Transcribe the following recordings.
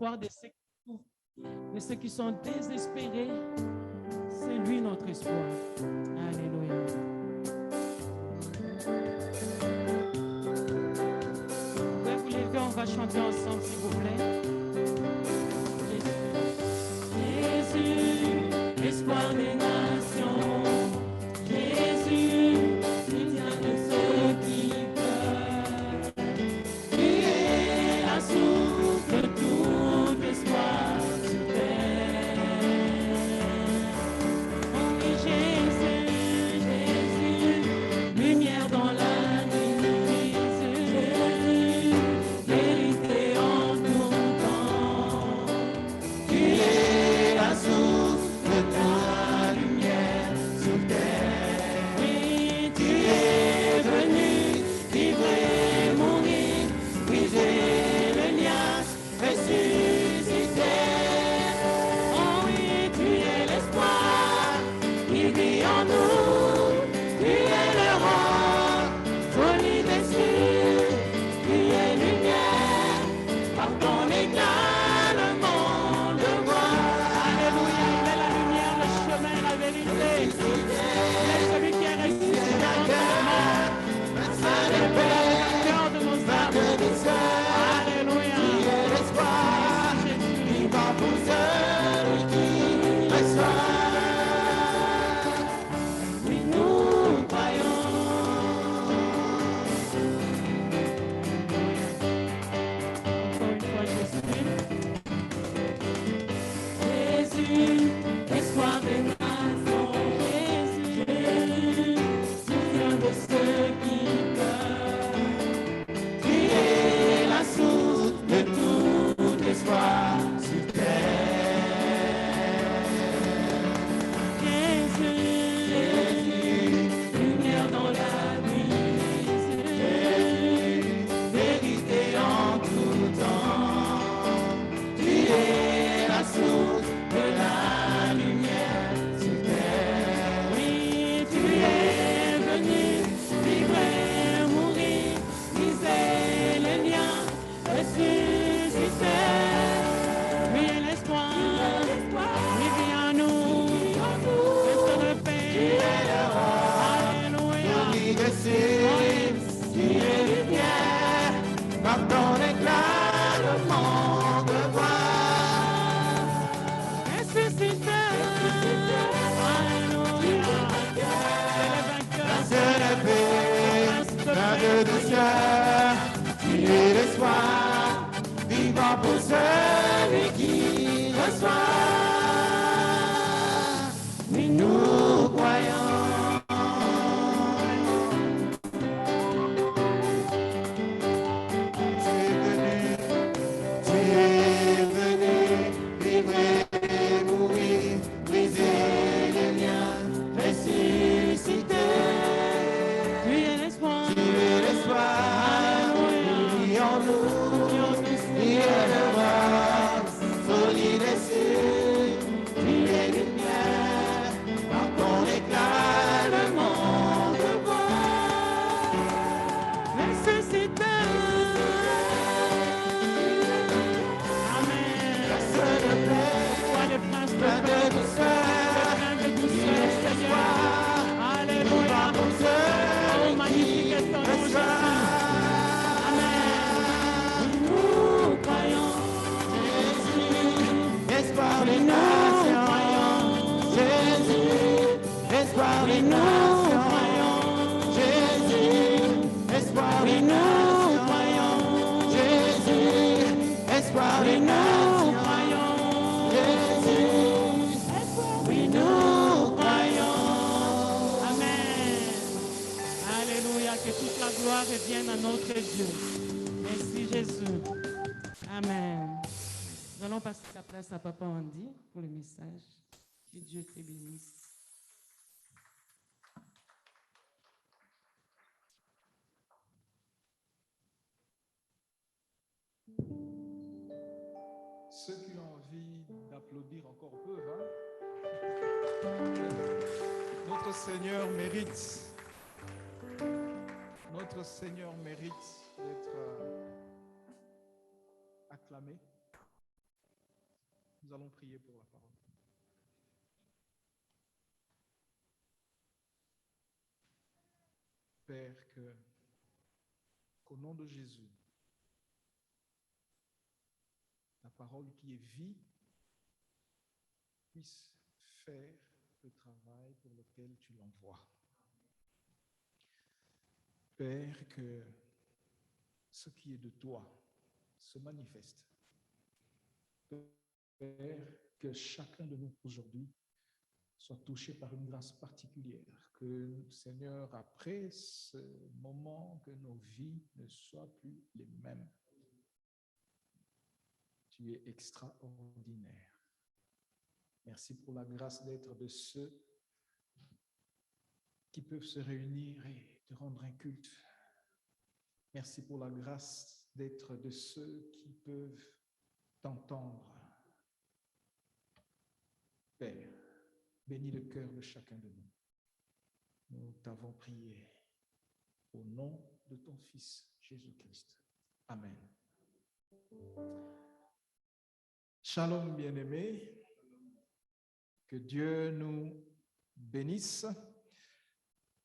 l'espoir de ceux qui sont désespérés. C'est lui notre espoir. Alléluia. Vous pouvez vous lever, on va chanter ensemble, s'il vous plaît. Jésus, espoir des nations. Jésus, soutien de ceux qui pleurent. Tu es la source de tout espoir sur terre. Oh oui, Jésus, Jésus, lumière dans la nuit. Jésus, vérité en tout temps. Tu es la source de ta lumière sur terre. Oui, tu es venu vivre et mourir, briser le lien, ressusciter. Oh oui, tu es l'espoir qui vit en nous. Tu es le roi, solide et sûr. Tu es lumière, par ton éclat le monde voit. Alléluia, il est la lumière, le chemin, la vérité. Il est celui qui est ressuscité d'entre les morts. Il est le cœur de nos âmes. Alléluia. Tu es l'espoir qui va pour ceux qui reçoivent. Oui, nous croyons. Encore une fois, Jésus, espoir des nations. Jésus, soutien de ceux qui pleurent. Tu es la source de tout espoir sur terre. Jésus, lumière dans la nuit. Jésus, vérité en tout temps. Tu es la source de la lumière sur terre. Oui, tu es venu vivre et mourir, briser les liens, ressusciter. Oui, et l'espoir, oui, viens à nous, reste de paix. Alléluia. Tu es lumière, par ton éclat le monde voit. Ressuscité. Alléluia. C'est le vainqueur. Plein de douceur. Tu es l'espoir, vivant pour celui qui reçoit. Oui, nous croyons. Tu es venu vivre et mourir, briser les liens, ressusciter. Tu es l'espoir, oui, en nous, tu es le roi, solide et sûr. Tu es lumière, par ton éclat le monde voit. Ressusciter. Amen. Sois le prince de paix, le rein de douceur, Seigneur. Alléluia. Oh, magnifique est ton nom, Jésus. Amen. Nous croyons. Jésus, espoir des nations. Jésus, espoir des nations. Jésus, espoir des nations. Jésus, espoir des nations. Jésus, oui, nous croyons. Amen. Alléluia. Que toute la gloire revienne à notre Dieu. Merci Jésus. Amen. Nous allons passer la place à Papa Andy pour le message. Que Dieu te bénisse. Ceux qui ont envie d'applaudir encore peuvent. Notre Seigneur mérite. Notre Seigneur mérite d'être acclamé. Nous allons prier pour la parole. Père, qu'au nom de Jésus, la parole qui est vie puisse faire le travail pour lequel tu l'envoies. Père, que ce qui est de toi se manifeste. Père, que chacun de nous aujourd'hui soit touché par une grâce particulière. Que, Seigneur, après ce moment, que nos vies ne soient plus les mêmes. Tu es extraordinaire. Merci pour la grâce d'être de ceux qui peuvent se réunir et te rendre un culte. Merci pour la grâce d'être de ceux qui peuvent t'entendre. Père, bénis le cœur de chacun de nous. Nous t'avons prié au nom de ton Fils Jésus-Christ. Amen. Shalom, bien-aimés. Que Dieu nous bénisse.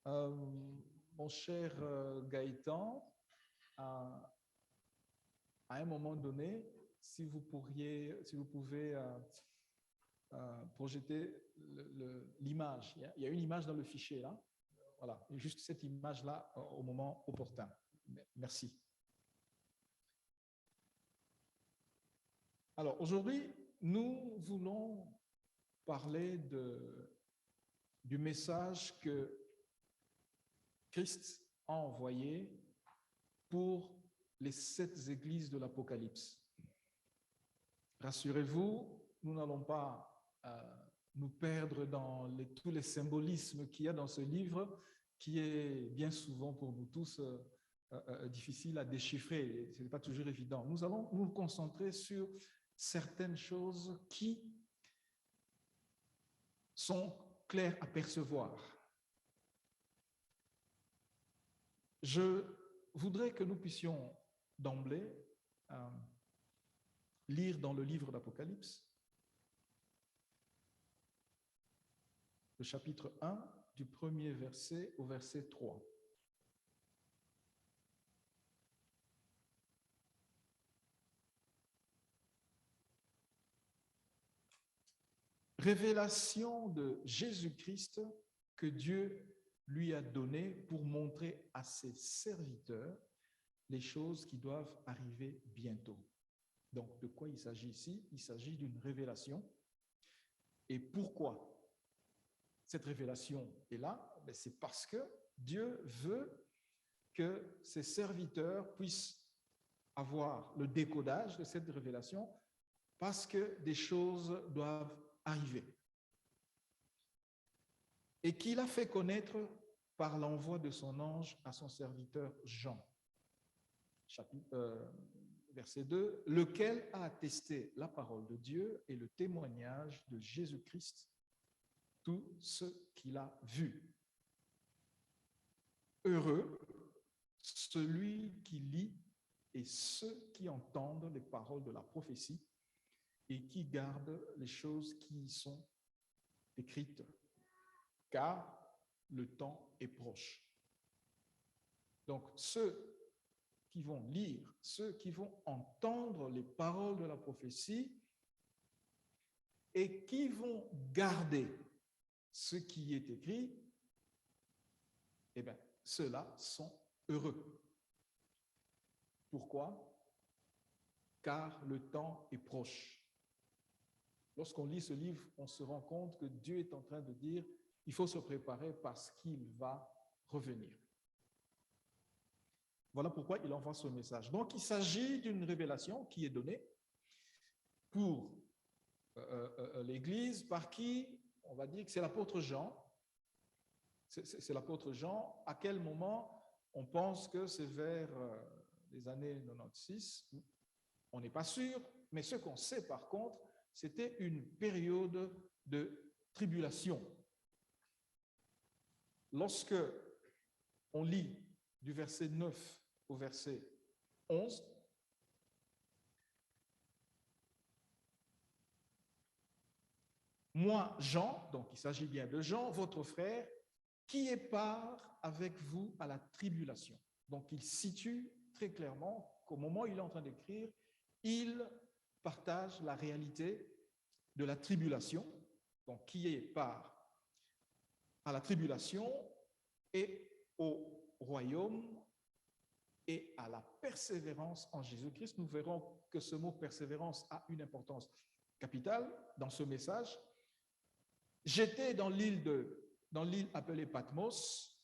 Mon cher Gaëtan, à un moment donné, si vous pouvez projeter l'image. Il y a une image dans le fichier là. Voilà, juste cette image-là au moment opportun. Merci. Alors, aujourd'hui, nous voulons parler du message que Christ a envoyé pour les 7 églises de l'Apocalypse. Rassurez-vous, nous n'allons pas nous perdre dans tous les symbolismes qu'il y a dans ce livre, qui est bien souvent pour nous tous difficile à déchiffrer. Ce n'est pas toujours évident. Nous allons nous concentrer sur certaines choses qui sont claires à percevoir. Je voudrais que nous puissions d'emblée lire dans le livre d'Apocalypse, le chapitre 1, du premier verset au verset 3. Révélation de Jésus-Christ que Dieu lui a donnée pour montrer à ses serviteurs les choses qui doivent arriver bientôt. Donc, de quoi il s'agit ici? Il s'agit d'une révélation. Et pourquoi cette révélation est là? C'est parce que Dieu veut que ses serviteurs puissent avoir le décodage de cette révélation, parce que des choses doivent arriver. Et qu'il a fait connaître par l'envoi de son ange à son serviteur Jean. Verset 2, lequel a attesté la parole de Dieu et le témoignage de Jésus-Christ, tout ce qu'il a vu. Heureux celui qui lit et ceux qui entendent les paroles de la prophétie et qui gardent les choses qui y sont écrites, car le temps est proche. Donc, ceux qui vont lire, ceux qui vont entendre les paroles de la prophétie et qui vont garder ce qui est écrit, eh bien, ceux-là sont heureux. Pourquoi? Car le temps est proche. Lorsqu'on lit ce livre, on se rend compte que Dieu est en train de dire il faut se préparer parce qu'il va revenir. Voilà pourquoi il envoie ce message. Donc, il s'agit d'une révélation qui est donnée pour l'Église, par qui, on va dire que c'est l'apôtre Jean. C'est l'apôtre Jean. À quel moment on pense que c'est vers les années 96? On n'est pas sûr, mais ce qu'on sait par contre, c'était une période de tribulation. Lorsque on lit du verset 9 au verset 11, moi, Jean, donc il s'agit bien de Jean, votre frère, qui est part avec vous à la tribulation. Donc il situe très clairement qu'au moment où il est en train d'écrire, il partage la réalité de la tribulation, donc qui est part à la tribulation et au royaume et à la persévérance en Jésus-Christ. Nous verrons que ce mot persévérance a une importance capitale dans ce message. J'étais dans l'île appelée Patmos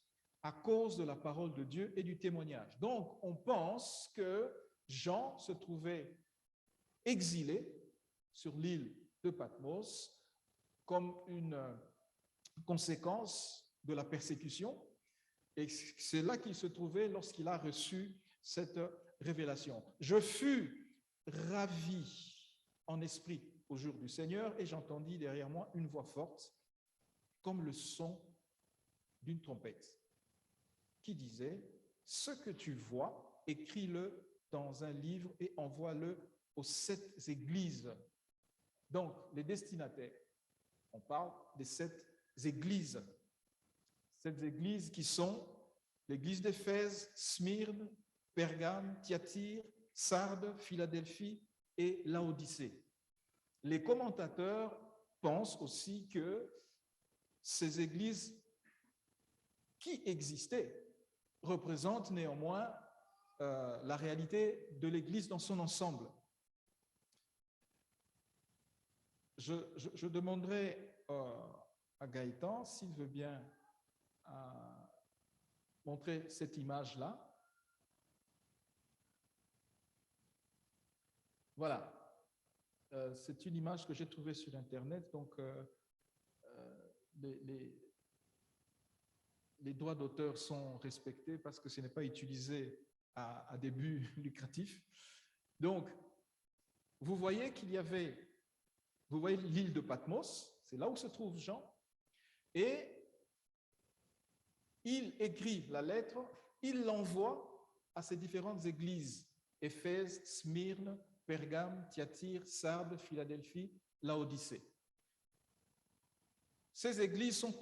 à cause de la parole de Dieu et du témoignage. Donc, on pense que Jean se trouvait exilé sur l'île de Patmos comme une conséquence de la persécution. Et c'est là qu'il se trouvait lorsqu'il a reçu cette révélation. Je fus ravi en esprit au jour du Seigneur et j'entendis derrière moi une voix forte comme le son d'une trompette qui disait « Ce que tu vois, écris-le dans un livre et envoie-le aux 7 églises. » Donc, les destinataires, on parle des 7 églises. 7 églises qui sont l'église d'Éphèse, Smyrne, Pergame, Thyatire, Sardes, Philadelphie et Laodicée. Les commentateurs pensent aussi que ces églises qui existaient représentent néanmoins la réalité de l'Église dans son ensemble. Je demanderai à Gaëtan s'il veut bien montrer cette image-là. Voilà. C'est une image que j'ai trouvée sur Internet, donc les droits d'auteur sont respectés parce que ce n'est pas utilisé à des buts lucratifs. Donc, vous voyez qu'il y avait, vous voyez l'île de Patmos, c'est là où se trouve Jean, et il écrit la lettre, il l'envoie à ces différentes églises, Éphèse, Smyrne, Pergame, Thyatire, Sardes, Philadelphie, Laodicée. Ces églises sont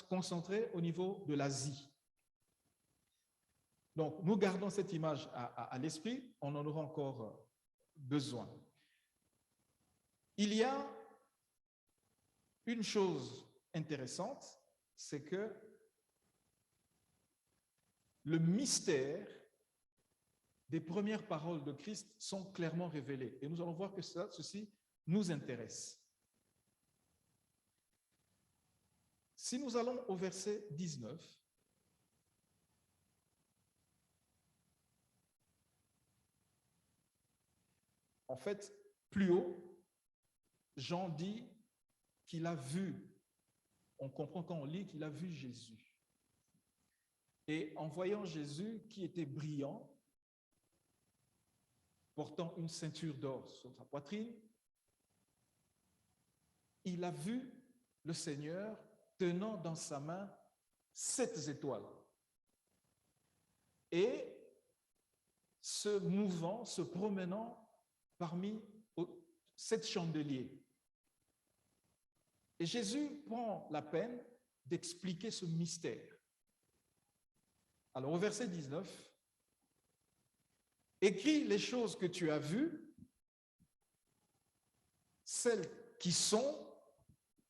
concentrées au niveau de l'Asie. Donc, nous gardons cette image à l'esprit, on en aura encore besoin. Il y a une chose intéressante, c'est que le mystère des premières paroles de Christ sont clairement révélées. Et nous allons voir que ceci nous intéresse. Si nous allons au verset 19, en fait, plus haut, Jean dit qu'il a vu, on comprend quand on lit qu'il a vu Jésus. Et en voyant Jésus qui était brillant, portant une ceinture d'or sur sa poitrine, il a vu le Seigneur tenant dans sa main 7 étoiles et se mouvant, se promenant parmi 7 chandeliers. Et Jésus prend la peine d'expliquer ce mystère. Alors au verset 19, « Écris les choses que tu as vues, celles qui sont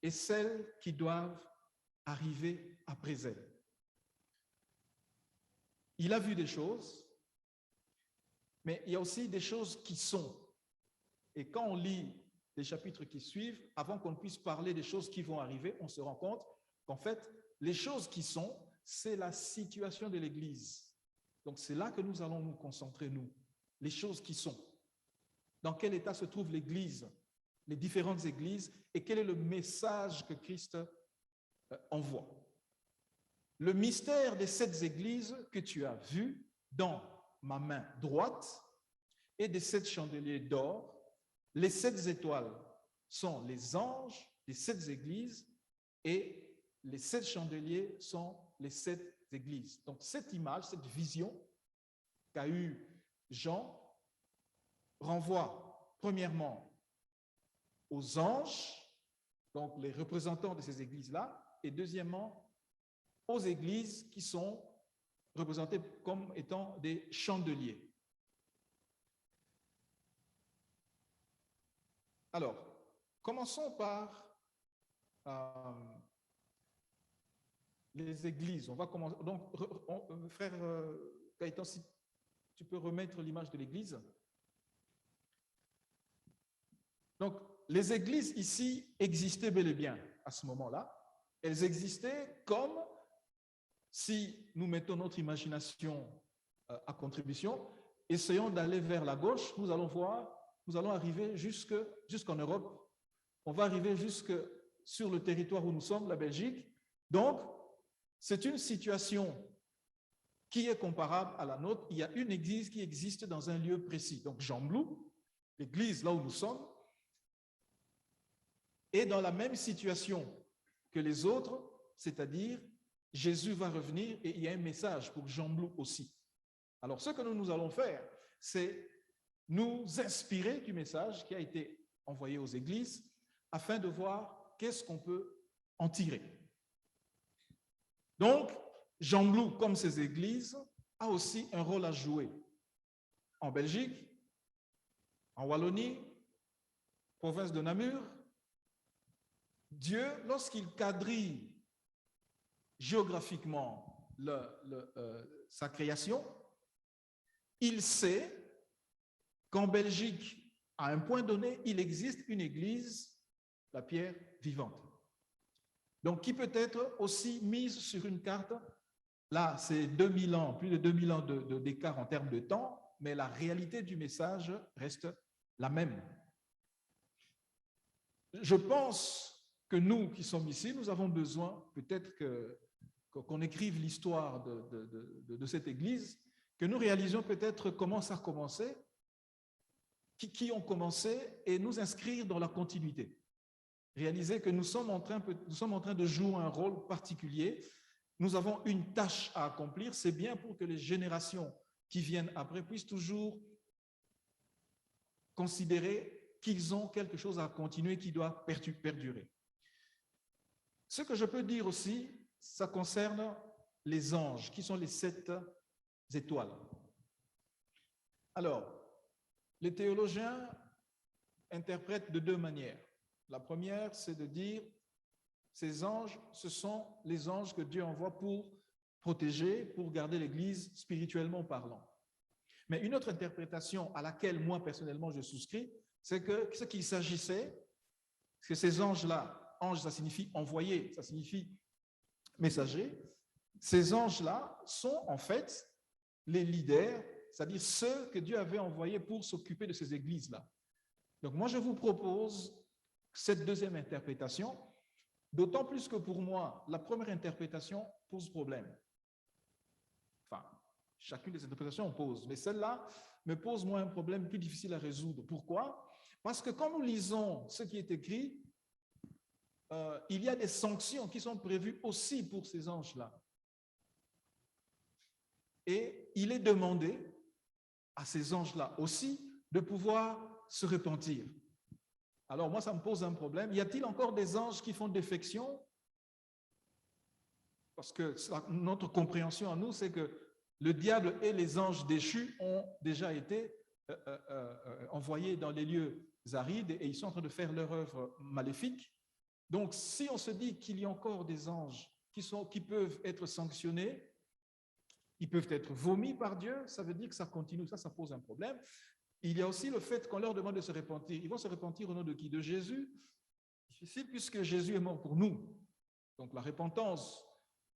et celles qui doivent arriver après elles. » Il a vu des choses, mais il y a aussi des choses qui sont. Et quand on lit les chapitres qui suivent, avant qu'on puisse parler des choses qui vont arriver, on se rend compte qu'en fait, les choses qui sont, c'est la situation de l'Église. Donc c'est là que nous allons nous concentrer, nous. Les choses qui sont. Dans quel état se trouve l'Église, les différentes églises, et quel est le message que Christ envoie. Le mystère des 7 églises que tu as vues dans ma main droite et des 7 chandeliers d'or, les 7 étoiles sont les anges des 7 églises et les 7 chandeliers sont les 7 églises. Donc cette image, cette vision qu'a eu Jean renvoie premièrement aux anges donc les représentants de ces églises-là, et deuxièmement, aux églises qui sont représentées comme étant des chandeliers. Alors, commençons par les églises. On va commencer. Donc, frère Gaëtan, si tu peux remettre l'image de l'église. Donc, les églises ici existaient bel et bien à ce moment-là. Elles existaient comme, si nous mettons notre imagination à contribution, essayons d'aller vers la gauche, nous allons arriver jusqu'en Europe. On va arriver jusque sur le territoire où nous sommes, la Belgique. Donc, c'est une situation qui est comparable à la nôtre. Il y a une église qui existe dans un lieu précis. Donc, Jean-Blou, l'église là où nous sommes, est dans la même situation que les autres, c'est-à-dire Jésus va revenir et il y a un message pour Jean-Blou aussi. Alors, ce que nous allons faire, c'est nous inspirer du message qui a été envoyé aux églises afin de voir qu'est-ce qu'on peut en tirer. Donc, Jean-Blou, comme ces églises, a aussi un rôle à jouer en Belgique, en Wallonie, province de Namur. Dieu, lorsqu'il quadrille géographiquement sa création, il sait qu'en Belgique, à un point donné, il existe une église, la pierre vivante. Donc, qui peut être aussi mise sur une carte. Là, c'est 2000 ans, plus de 2000 ans d'écart en termes de temps, mais la réalité du message reste la même. Je pense que nous qui sommes ici, nous avons besoin peut-être qu'on écrive l'histoire de cette église, que nous réalisions peut-être comment ça a commencé, qui ont commencé et nous inscrire dans la continuité. Réaliser que nous sommes en train de jouer un rôle particulier. Nous avons une tâche à accomplir. C'est bien pour que les générations qui viennent après puissent toujours considérer qu'ils ont quelque chose à continuer qui doit perdurer. Ce que je peux dire aussi, ça concerne les anges, qui sont les 7 étoiles. Alors, les théologiens interprètent de 2 manières. La première, c'est de dire ces anges, ce sont les anges que Dieu envoie pour protéger, pour garder l'Église spirituellement parlant. Mais une autre interprétation à laquelle moi personnellement je souscris, c'est que ce qu'il s'agissait, que ces anges-là, ange ça signifie envoyé, ça signifie messager, ces anges-là sont en fait les leaders, c'est-à-dire ceux que Dieu avait envoyés pour s'occuper de ces églises-là. Donc moi je vous propose cette deuxième interprétation, d'autant plus que pour moi, la première interprétation pose problème. Enfin, chacune des interprétations pose, mais celle-là me pose moi un problème plus difficile à résoudre. Pourquoi? Parce que quand nous lisons ce qui est écrit, il y a des sanctions qui sont prévues aussi pour ces anges-là. Et il est demandé à ces anges-là aussi de pouvoir se repentir. Alors moi, ça me pose un problème. Y a-t-il encore des anges qui font défection? Parce que notre compréhension à nous, c'est que le diable et les anges déchus ont déjà été envoyés dans les lieux arides et ils sont en train de faire leur œuvre maléfique. Donc, si on se dit qu'il y a encore des anges qui peuvent être sanctionnés, ils peuvent être vomis par Dieu, ça veut dire que ça continue, ça pose un problème. Il y a aussi le fait qu'on leur demande de se repentir. Ils vont se repentir au nom de qui? De Jésus? Difficile puisque Jésus est mort pour nous. Donc la repentance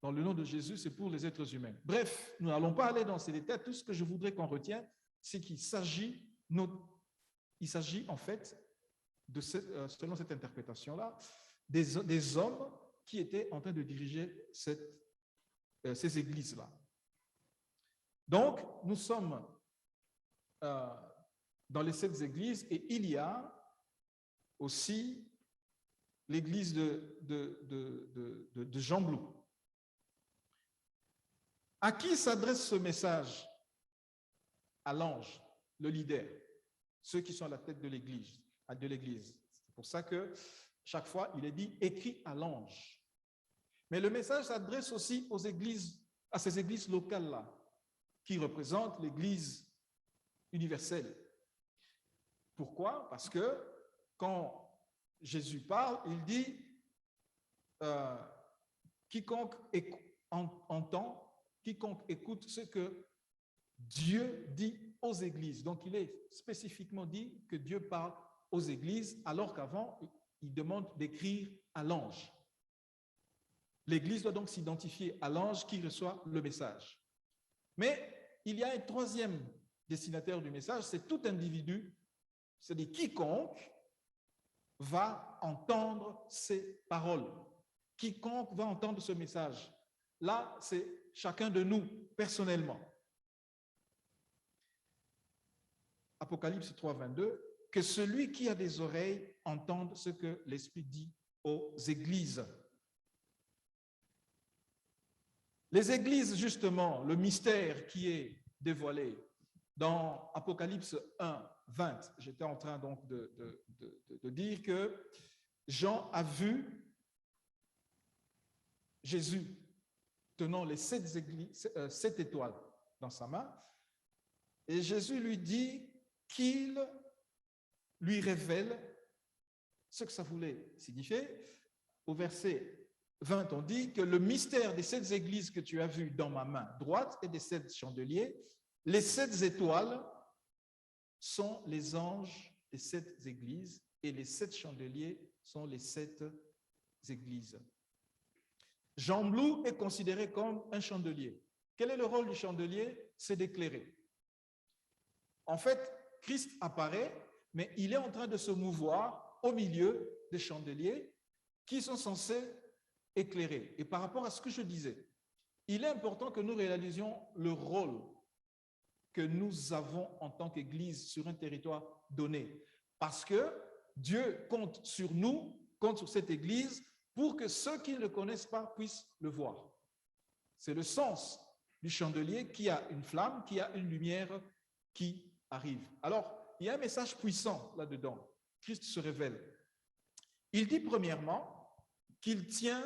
dans le nom de Jésus, c'est pour les êtres humains. Bref, nous n'allons pas aller dans ces détails. Tout ce que je voudrais qu'on retienne, c'est qu'il s'agit en fait, selon cette interprétation-là, des hommes qui étaient en train de diriger ces églises-là. Donc, nous sommes dans les 7 églises et il y a aussi l'église de Jean-Blou. À qui s'adresse ce message? À l'ange, le leader, ceux qui sont à la tête de l'église. C'est pour ça que chaque fois, il est dit écrit à l'ange. Mais le message s'adresse aussi aux églises, à ces églises locales-là, qui représentent l'Église universelle. Pourquoi? Parce que quand Jésus parle, il dit quiconque entend, quiconque écoute ce que Dieu dit aux églises. Donc, il est spécifiquement dit que Dieu parle aux églises, alors qu'avant, il demande d'écrire à l'ange. L'Église doit donc s'identifier à l'ange qui reçoit le message. Mais il y a un troisième destinataire du message, c'est tout individu, c'est-à-dire quiconque va entendre ces paroles. Quiconque va entendre ce message. Là, c'est chacun de nous, personnellement. Apocalypse 3, 22, que celui qui a des oreilles entende ce que l'Esprit dit aux églises. Les églises, justement, le mystère qui est dévoilé dans Apocalypse 1, 20, j'étais en train donc de dire que Jean a vu Jésus tenant les 7 étoiles dans sa main, et Jésus lui dit qu'il lui révèle ce que ça voulait signifier. Au verset 20, on dit que le mystère des 7 églises que tu as vues dans ma main droite et des 7 chandeliers, les 7 étoiles sont les anges des 7 églises et les 7 chandeliers sont les 7 églises. Jean Blou est considéré comme un chandelier. Quel est le rôle du chandelier? C'est d'éclairer. En fait, Christ apparaît, mais il est en train de se mouvoir au milieu des chandeliers qui sont censés éclairer. Et par rapport à ce que je disais, il est important que nous réalisions le rôle que nous avons en tant qu'Église sur un territoire donné. Parce que Dieu compte sur nous, compte sur cette Église, pour que ceux qui ne le connaissent pas puissent le voir. C'est le sens du chandelier qui a une flamme, qui a une lumière qui arrive. Alors, il y a un message puissant là-dedans. Christ se révèle. Il dit premièrement qu'il tient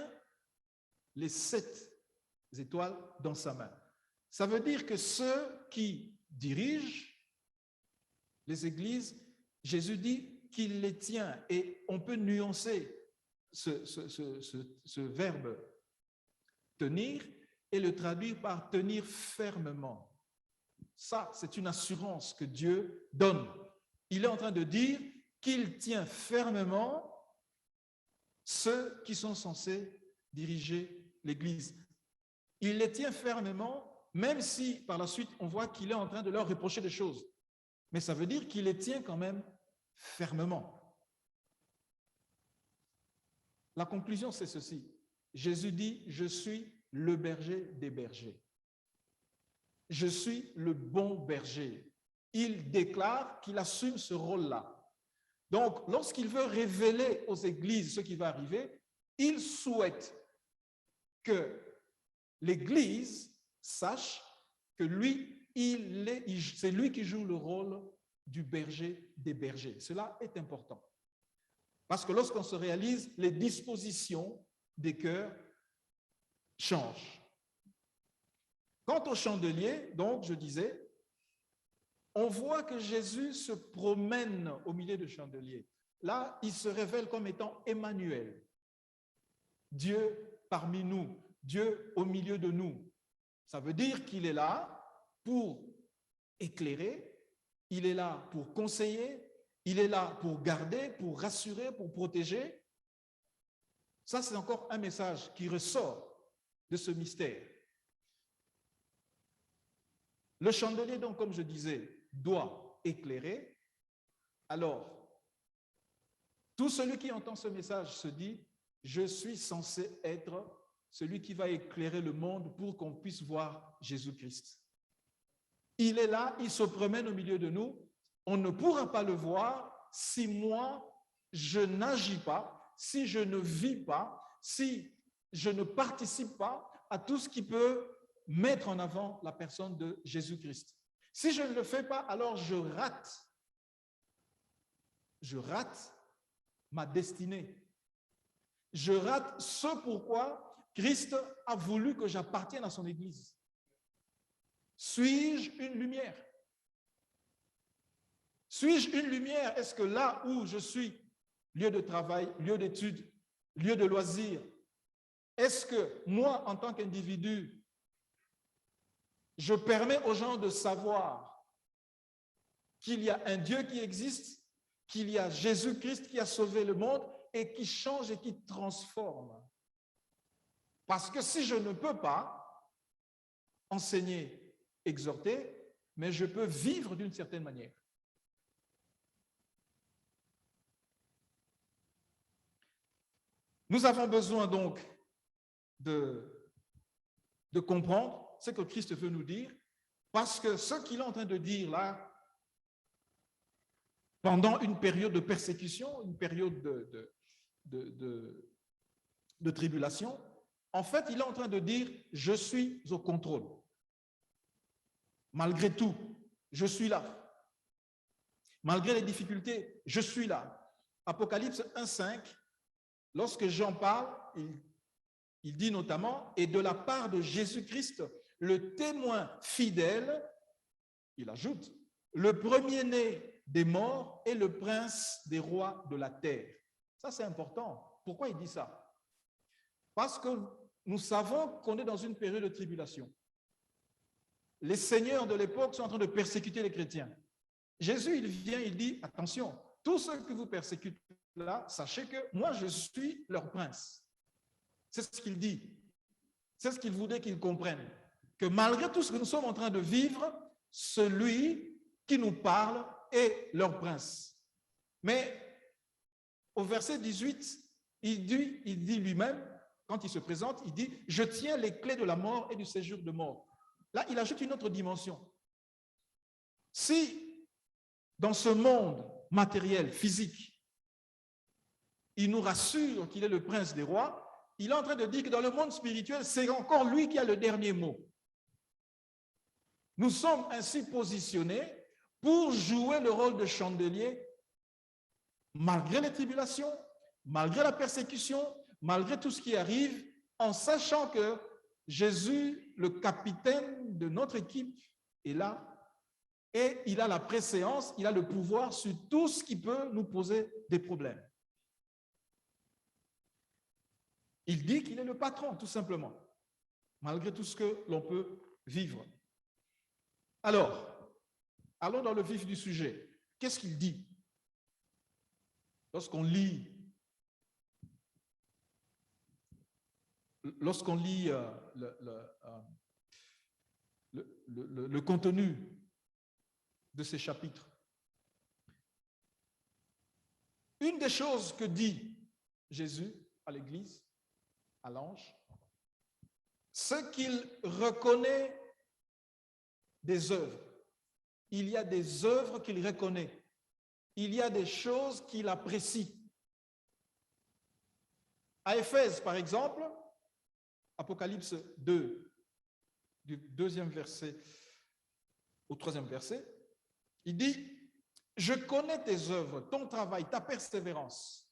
les 7 étoiles dans sa main. Ça veut dire que ceux qui dirigent les églises, Jésus dit qu'il les tient, et on peut nuancer ce verbe tenir et le traduire par tenir fermement. Ça, c'est une assurance que Dieu donne. Il est en train de dire qu'il tient fermement ceux qui sont censés diriger l'Église. Il les tient fermement, même si par la suite on voit qu'il est en train de leur reprocher des choses. Mais ça veut dire qu'il les tient quand même fermement. La conclusion, c'est ceci. Jésus dit, je suis le berger des bergers. Je suis le bon berger. Il déclare qu'il assume ce rôle-là. Donc, lorsqu'il veut révéler aux églises ce qui va arriver, il souhaite que l'Église sache que lui, c'est lui qui joue le rôle du berger des bergers. Cela est important. Parce que lorsqu'on se réalise, les dispositions des cœurs changent. Quant au chandelier, donc, je disais, on voit que Jésus se promène au milieu du chandelier. Là, il se révèle comme étant Emmanuel. Dieu parmi nous, Dieu au milieu de nous. Ça veut dire qu'il est là pour éclairer, il est là pour conseiller, il est là pour garder, pour rassurer, pour protéger. Ça, c'est encore un message qui ressort de ce mystère. Le chandelier, donc, comme je disais, doit éclairer. Alors, tout celui qui entend ce message se dit, je suis censé être celui qui va éclairer le monde pour qu'on puisse voir Jésus-Christ. Il est là, il se promène au milieu de nous. On ne pourra pas le voir si moi, je n'agis pas, si je ne vis pas, si je ne participe pas à tout ce qui peut mettre en avant la personne de Jésus-Christ. Si je ne le fais pas, alors je rate ma destinée. Je rate ce pourquoi Christ a voulu que j'appartienne à son Église. Suis-je une lumière? Suis-je une lumière? Est-ce que là où je suis, lieu de travail, lieu d'études, lieu de loisirs, est-ce que moi, en tant qu'individu, je permets aux gens de savoir qu'il y a un Dieu qui existe, qu'il y a Jésus-Christ qui a sauvé le monde et qui change et qui transforme? Parce que si je ne peux pas enseigner, exhorter, mais je peux vivre d'une certaine manière. Nous avons besoin donc de comprendre ce que Christ veut nous dire, parce que ce qu'il est en train de dire là, pendant une période de persécution, une période de tribulation, en fait, il est en train de dire, je suis au contrôle. Malgré tout, je suis là. Malgré les difficultés, je suis là. Apocalypse 1,5, lorsque Jean parle, il dit notamment, et de la part de Jésus-Christ, le témoin fidèle, il ajoute, le premier-né des morts et le prince des rois de la terre. Ça, c'est important. Pourquoi il dit ça? Parce que nous savons qu'on est dans une période de tribulation. Les seigneurs de l'époque sont en train de persécuter les chrétiens. Jésus, il vient, il dit, attention, tous ceux que vous persécutez là, sachez que moi, je suis leur prince. C'est ce qu'il dit. C'est ce qu'il voulait qu'ils comprennent. Que malgré tout ce que nous sommes en train de vivre, celui qui nous parle est leur prince. Mais au verset 18, il dit lui-même, quand il se présente, il dit, je tiens les clés de la mort et du séjour de mort. Là, il ajoute une autre dimension. Si dans ce monde matériel, physique, il nous rassure qu'il est le prince des rois, il est en train de dire que dans le monde spirituel, c'est encore lui qui a le dernier mot. Nous sommes ainsi positionnés pour jouer le rôle de chandelier malgré les tribulations, malgré la persécution, malgré tout ce qui arrive, en sachant que Jésus, le capitaine de notre équipe, est là et il a la préséance, il a le pouvoir sur tout ce qui peut nous poser des problèmes. Il dit qu'il est le patron, tout simplement, malgré tout ce que l'on peut vivre. Alors, allons dans le vif du sujet. Qu'est-ce qu'il dit? Lorsqu'on lit le contenu de ces chapitres, une des choses que dit Jésus à l'Église, à l'ange, c'est qu'il reconnaît des œuvres. Il y a des œuvres qu'il reconnaît. Il y a des choses qu'il apprécie. À Éphèse, par exemple, Apocalypse 2, du 2e verset au 3e verset, il dit, « Je connais tes œuvres, ton travail, ta persévérance.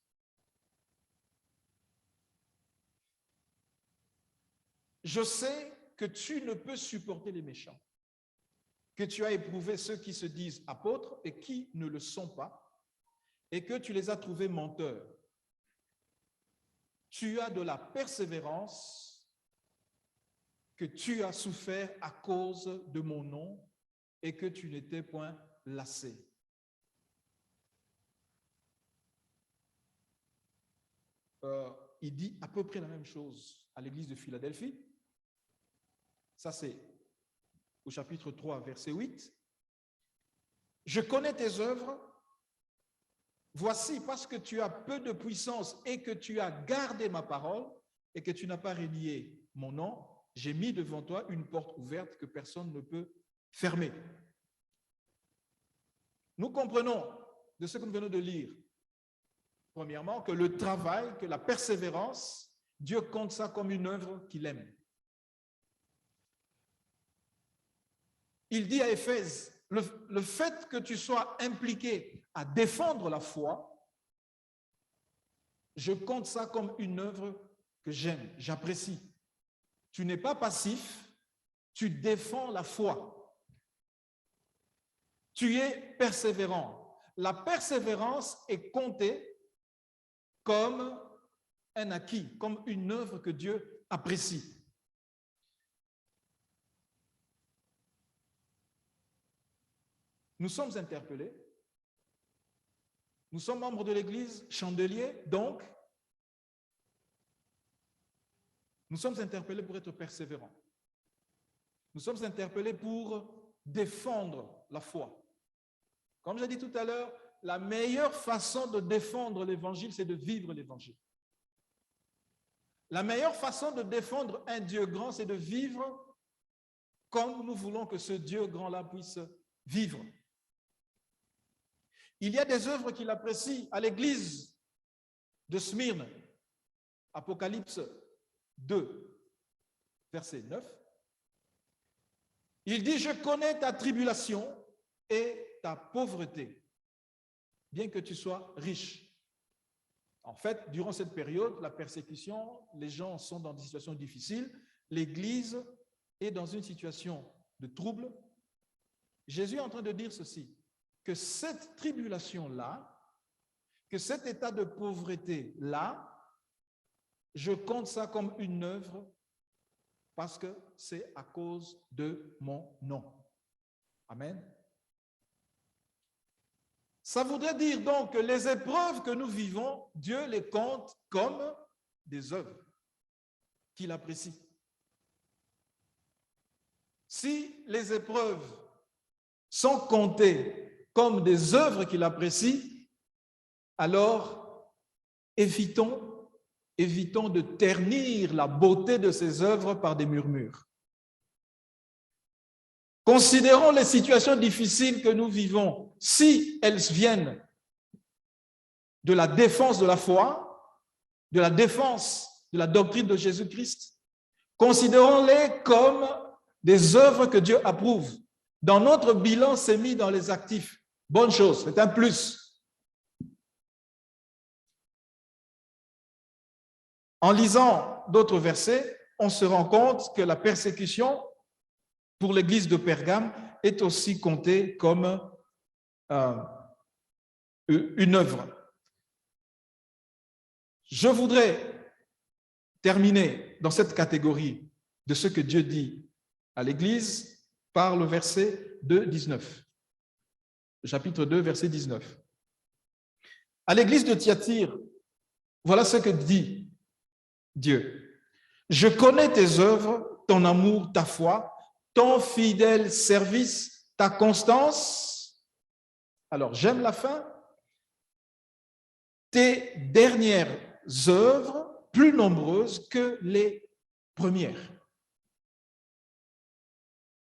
Je sais que tu ne peux supporter les méchants, que tu as éprouvé ceux qui se disent apôtres et qui ne le sont pas, et que tu les as trouvés menteurs. Tu as de la persévérance, que tu as souffert à cause de mon nom et que tu n'étais point lassé. » Il dit à peu près la même chose à l'église de Philadelphie. Ça, c'est au chapitre 3, verset 8. « Je connais tes œuvres. Voici, parce que tu as peu de puissance et que tu as gardé ma parole et que tu n'as pas renié mon nom, j'ai mis devant toi une porte ouverte que personne ne peut fermer. » Nous comprenons de ce que nous venons de lire, premièrement, que le travail, que la persévérance, Dieu compte ça comme une œuvre qu'il aime. Il dit à Éphèse, le fait que tu sois impliqué à défendre la foi je compte ça comme une œuvre que j'aime, j'apprécie. Tu n'es pas passif, tu défends la foi. Tu es persévérant. La persévérance est comptée comme un acquis, comme une œuvre que Dieu apprécie. Nous sommes interpellés. Nous sommes membres de l'Église Chandelier, donc nous sommes interpellés pour être persévérants. Nous sommes interpellés pour défendre la foi. Comme j'ai dit tout à l'heure, la meilleure façon de défendre l'Évangile, c'est de vivre l'Évangile. La meilleure façon de défendre un Dieu grand, c'est de vivre comme nous voulons que ce Dieu grand-là puisse vivre. Il y a des œuvres qu'il apprécie à l'église de Smyrne. Apocalypse 2, verset 9. Il dit, je connais ta tribulation et ta pauvreté, bien que tu sois riche. En fait, durant cette période, la persécution, les gens sont dans des situations difficiles, l'Église est dans une situation de trouble. Jésus est en train de dire ceci, que cette tribulation-là, que cet état de pauvreté-là, je compte ça comme une œuvre parce que c'est à cause de mon nom. Amen. Ça voudrait dire donc que les épreuves que nous vivons, Dieu les compte comme des œuvres qu'il apprécie. Si les épreuves sont comptées comme des œuvres qu'il apprécie, alors évitons de ternir la beauté de ces œuvres par des murmures. Considérons les situations difficiles que nous vivons, si elles viennent de la défense de la foi, de la défense de la doctrine de Jésus-Christ, considérons-les comme des œuvres que Dieu approuve. Dans notre bilan, c'est mis dans les actifs. Bonne chose, c'est un plus. En lisant d'autres versets, on se rend compte que la persécution pour l'église de Pergame est aussi comptée comme une œuvre. Je voudrais terminer dans cette catégorie de ce que Dieu dit à l'église par le verset 2, 19. Chapitre 2, verset 19. À l'église de Thyatire, voilà ce que dit Dieu. Je connais tes œuvres, ton amour, ta foi, ton fidèle service, ta constance. Alors, j'aime la fin. Tes dernières œuvres, plus nombreuses que les premières.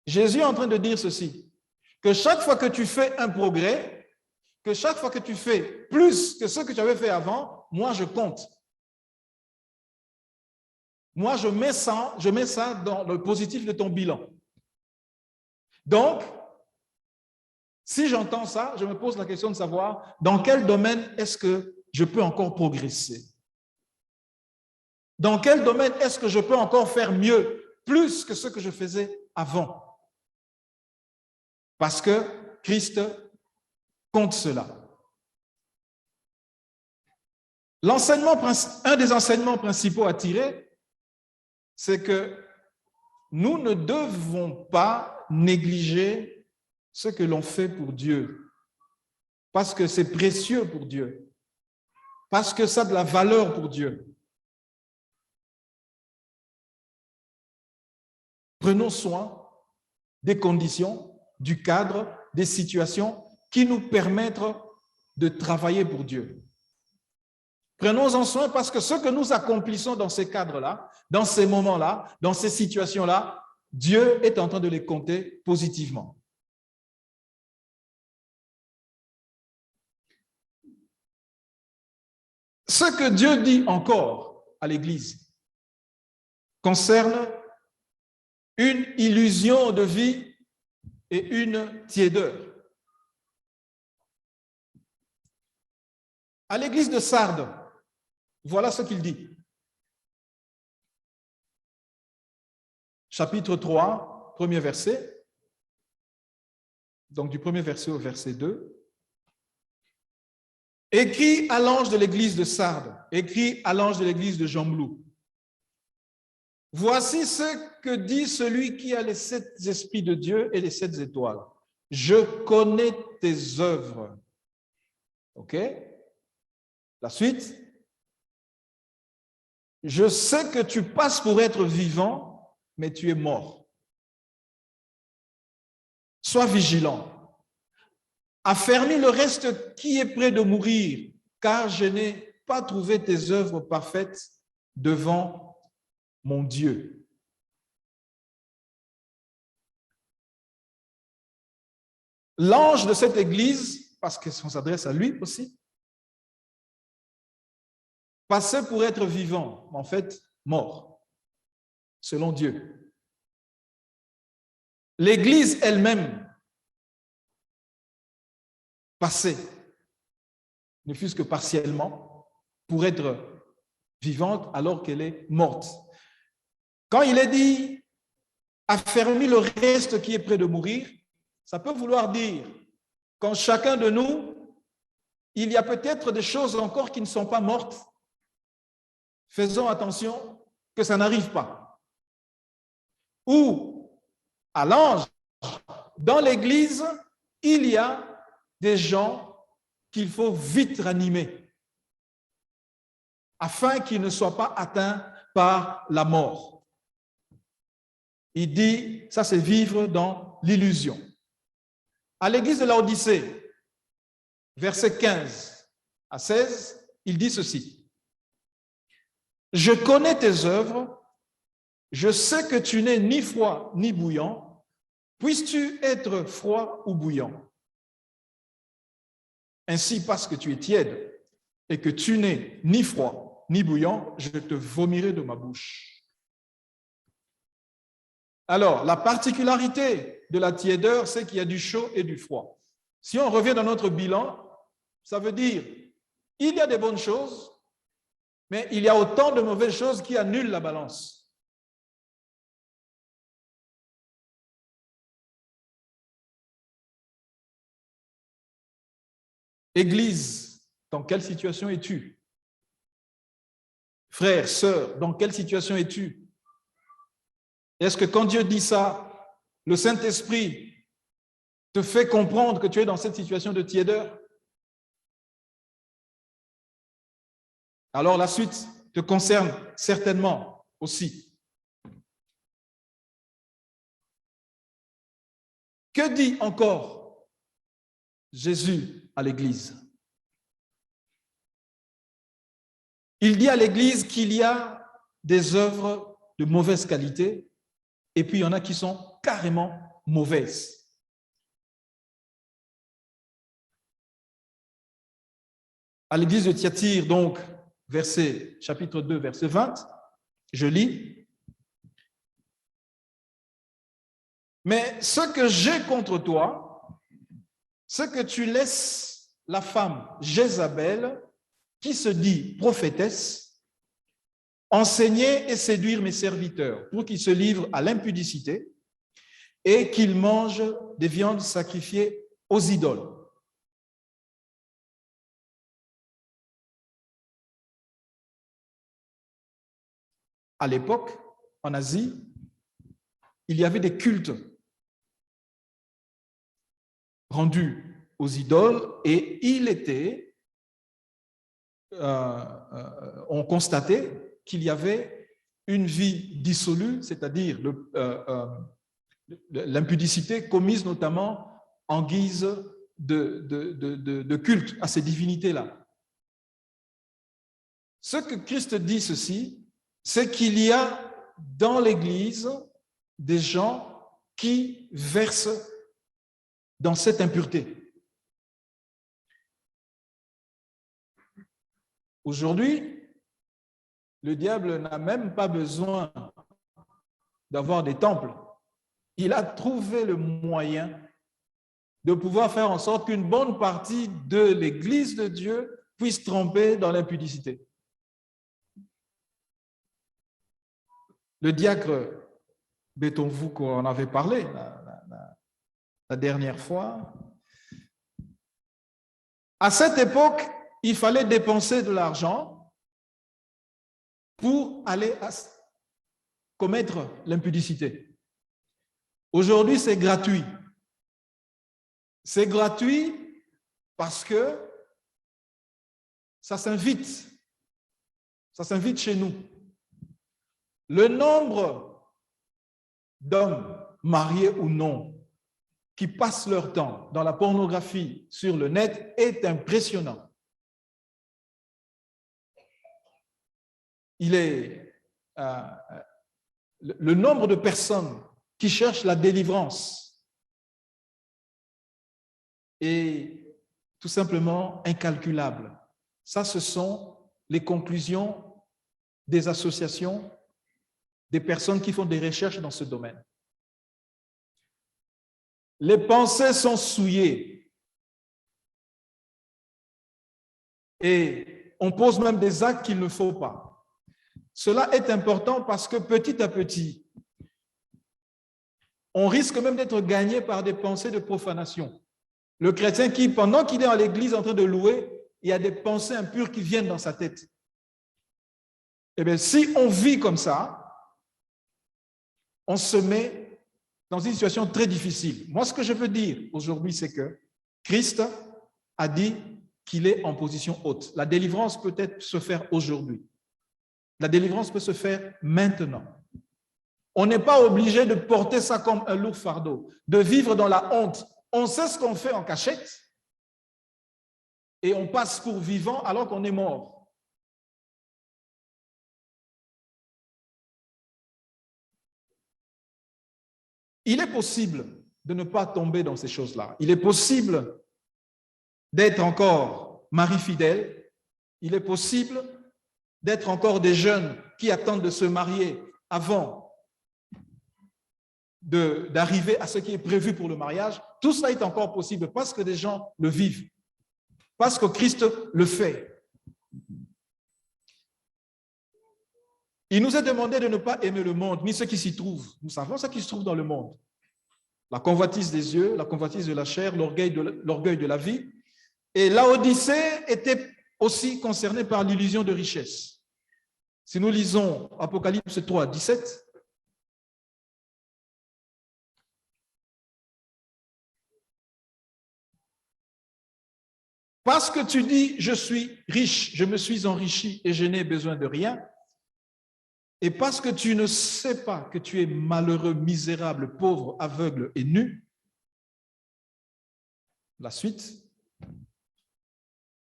Jésus est en train de dire ceci, que chaque fois que tu fais un progrès, que chaque fois que tu fais plus que ce que tu avais fait avant, moi je compte. Moi je mets ça dans le positif de ton bilan. Donc, si j'entends ça, je me pose la question de savoir dans quel domaine est-ce que je peux encore progresser? Dans quel domaine est-ce que je peux encore faire mieux, plus que ce que je faisais avant? Parce que Christ compte cela. Un des enseignements principaux à tirer, c'est que nous ne devons pas négliger ce que l'on fait pour Dieu, parce que c'est précieux pour Dieu, parce que ça a de la valeur pour Dieu. Prenons soin des conditions, du cadre, des situations qui nous permettent de travailler pour Dieu. Prenons-en soin parce que ce que nous accomplissons dans ces cadres-là, dans ces moments-là, dans ces situations-là, Dieu est en train de les compter positivement. Ce que Dieu dit encore à l'Église concerne une illusion de vie et une tiédeur. À l'église de Sardes, Voilà ce qu'il dit. Chapitre 3, premier verset. Donc du premier verset au verset 2. Écrit à l'ange de l'église de Sardes, écrit à l'ange de l'église de Jamblou. Voici ce que dit celui qui a les 7 esprits de Dieu et les 7 étoiles. Je connais tes œuvres. OK? La suite. Je sais que tu passes pour être vivant, mais tu es mort. Sois vigilant. Affermis le reste qui est près de mourir, car je n'ai pas trouvé tes œuvres parfaites devant mon Dieu. L'ange de cette église, parce qu'on s'adresse à lui aussi, passait pour être vivant, mais en fait mort, selon Dieu. L'église elle-même passait, ne fût-ce que partiellement, pour être vivante alors qu'elle est morte. Quand il est dit « affermis le reste qui est près de mourir », ça peut vouloir dire qu'en chacun de nous, il y a peut-être des choses encore qui ne sont pas mortes. Faisons attention que ça n'arrive pas. Ou, à l'ange, dans l'église, il y a des gens qu'il faut vite ranimer afin qu'ils ne soient pas atteints par la mort. Il dit, ça c'est vivre dans l'illusion. À l'église de Laodicée, versets 15 à 16, il dit ceci. Je connais tes œuvres, je sais que tu n'es ni froid ni bouillant. Puisses-tu être froid ou bouillant? Ainsi, parce que tu es tiède et que tu n'es ni froid ni bouillant, je te vomirai de ma bouche. Alors, la particularité de la tiédeur, c'est qu'il y a du chaud et du froid. Si on revient dans notre bilan, ça veut dire il y a des bonnes choses, mais il y a autant de mauvaises choses qui annulent la balance. Église, dans quelle situation es-tu? Frère, sœur, dans quelle situation es-tu? Est-ce que quand Dieu dit ça, le Saint-Esprit te fait comprendre que tu es dans cette situation de tiédeur? Alors la suite te concerne certainement aussi. Que dit encore Jésus à l'Église? Il dit à l'Église qu'il y a des œuvres de mauvaise qualité et puis il y en a qui sont carrément mauvaises. À l'Église de Thyatire, donc, chapitre 2, verset 20, je lis. Mais ce que j'ai contre toi, c'est que tu laisses la femme Jézabel, qui se dit prophétesse, enseigner et séduire mes serviteurs pour qu'ils se livrent à l'impudicité et qu'ils mangent des viandes sacrifiées aux idoles. À l'époque, en Asie, il y avait des cultes rendus aux idoles et on constatait qu'il y avait une vie dissolue, c'est-à-dire l'impudicité commise notamment en guise de culte à ces divinités-là. Ce que Christ dit ceci, c'est qu'il y a dans l'Église des gens qui versent dans cette impureté. Aujourd'hui, le diable n'a même pas besoin d'avoir des temples. Il a trouvé le moyen de pouvoir faire en sorte qu'une bonne partie de l'Église de Dieu puisse tremper dans l'impudicité. le diacre Betonvou qu'on avait parlé la dernière fois, à cette époque, il fallait dépenser de l'argent pour aller commettre l'impudicité. Aujourd'hui, c'est gratuit. C'est gratuit parce que ça s'invite chez nous. Le nombre d'hommes, mariés ou non, qui passent leur temps dans la pornographie sur le net est impressionnant. Le nombre de personnes qui cherchent la délivrance est tout simplement incalculable. Ça, ce sont les conclusions des associations, des personnes qui font des recherches dans ce domaine. Les pensées sont souillées et on pose même des actes qu'il ne faut pas. Cela est important parce que petit à petit, on risque même d'être gagné par des pensées de profanation. Le chrétien qui, pendant qu'il est à l'église en train de louer, il y a des pensées impures qui viennent dans sa tête. Eh bien, si on vit comme ça, on se met dans une situation très difficile. Moi, ce que je veux dire aujourd'hui, c'est que Christ a dit qu'il est en position haute. La délivrance peut se faire aujourd'hui. La délivrance peut se faire maintenant. On n'est pas obligé de porter ça comme un lourd fardeau, de vivre dans la honte. On sait ce qu'on fait en cachette et on passe pour vivant alors qu'on est mort. Il est possible de ne pas tomber dans ces choses-là. Il est possible d'être encore mari fidèle. Il est possible d'être encore des jeunes qui attendent de se marier avant d'arriver à ce qui est prévu pour le mariage. Tout cela est encore possible parce que des gens le vivent, parce que Christ le fait. Il nous est demandé de ne pas aimer le monde, ni ce qui s'y trouve. Nous savons ce qui se trouve dans le monde. La convoitise des yeux, la convoitise de la chair, l'orgueil de la vie. Et Laodicée était aussi concernée par l'illusion de richesse. Si nous lisons Apocalypse 3, 17, parce que tu dis, je suis riche, je me suis enrichi et je n'ai besoin de rien, et parce que tu ne sais pas que tu es malheureux, misérable, pauvre, aveugle et nu, la suite,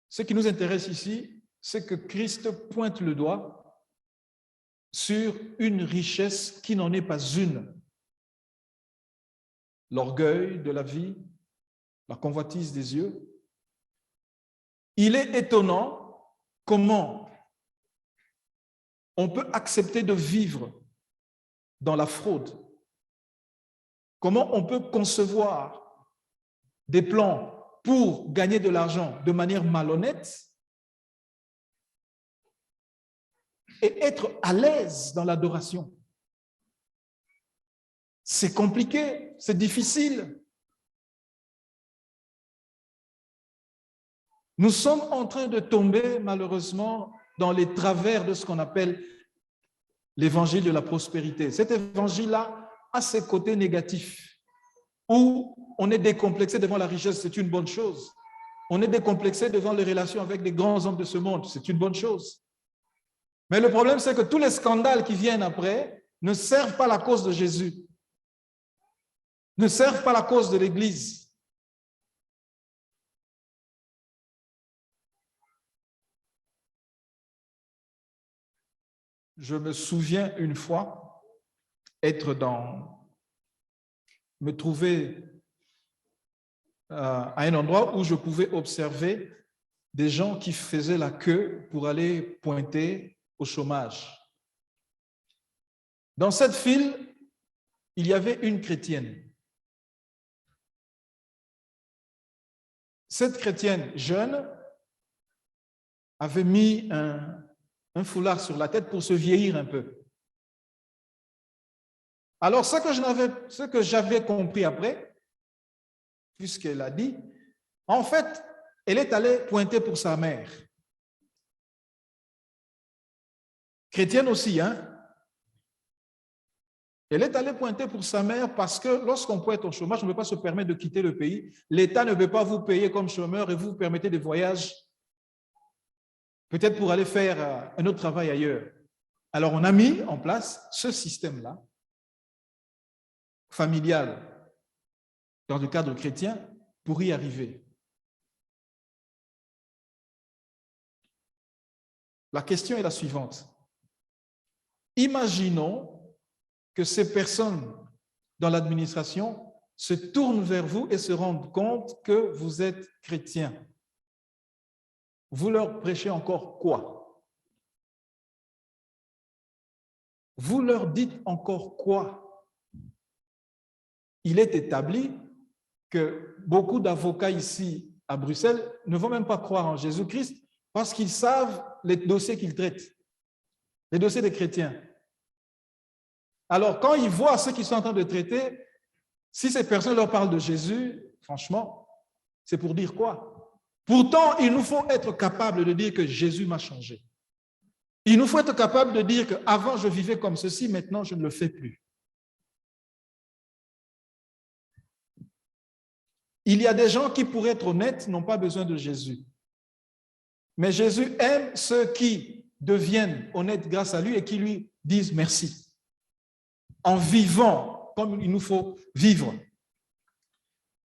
ce qui nous intéresse ici, c'est que Christ pointe le doigt sur une richesse qui n'en est pas une. L'orgueil de la vie, la convoitise des yeux. Il est étonnant comment on peut accepter de vivre dans la fraude. Comment on peut concevoir des plans pour gagner de l'argent de manière malhonnête et être à l'aise dans l'adoration. C'est compliqué, c'est difficile. Nous sommes en train de tomber malheureusement dans les travers de ce qu'on appelle l'évangile de la prospérité. Cet évangile-là a ses côtés négatifs, où on est décomplexé devant la richesse, c'est une bonne chose. On est décomplexé devant les relations avec les grands hommes de ce monde, c'est une bonne chose. Mais le problème, c'est que tous les scandales qui viennent après ne servent pas la cause de Jésus, ne servent pas la cause de l'Église. Je me souviens une fois me trouver à un endroit où je pouvais observer des gens qui faisaient la queue pour aller pointer au chômage. Dans cette file, il y avait une chrétienne. Cette chrétienne jeune avait mis un foulard sur la tête pour se vieillir un peu. Alors, ce que j'avais compris après, puisqu'elle a dit, en fait, elle est allée pointer pour sa mère. Chrétienne aussi, hein? Elle est allée pointer pour sa mère parce que lorsqu'on peut être au chômage, on ne peut pas se permettre de quitter le pays. L'État ne veut pas vous payer comme chômeur et vous permettez des voyages, peut-être pour aller faire un autre travail ailleurs. Alors, on a mis en place ce système-là, familial, dans le cadre chrétien, pour y arriver. La question est la suivante. Imaginons que ces personnes dans l'administration se tournent vers vous et se rendent compte que vous êtes chrétien. Vous leur prêchez encore quoi? Vous leur dites encore quoi? Il est établi que beaucoup d'avocats ici à Bruxelles ne vont même pas croire en Jésus-Christ parce qu'ils savent les dossiers qu'ils traitent, les dossiers des chrétiens. Alors, quand ils voient ceux qu'ils sont en train de traiter, si ces personnes leur parlent de Jésus, franchement, c'est pour dire quoi? Pourtant, il nous faut être capable de dire que Jésus m'a changé. Il nous faut être capable de dire qu'avant, je vivais comme ceci, maintenant, je ne le fais plus. Il y a des gens qui, pour être honnêtes, n'ont pas besoin de Jésus. Mais Jésus aime ceux qui deviennent honnêtes grâce à lui et qui lui disent merci. En vivant comme il nous faut vivre.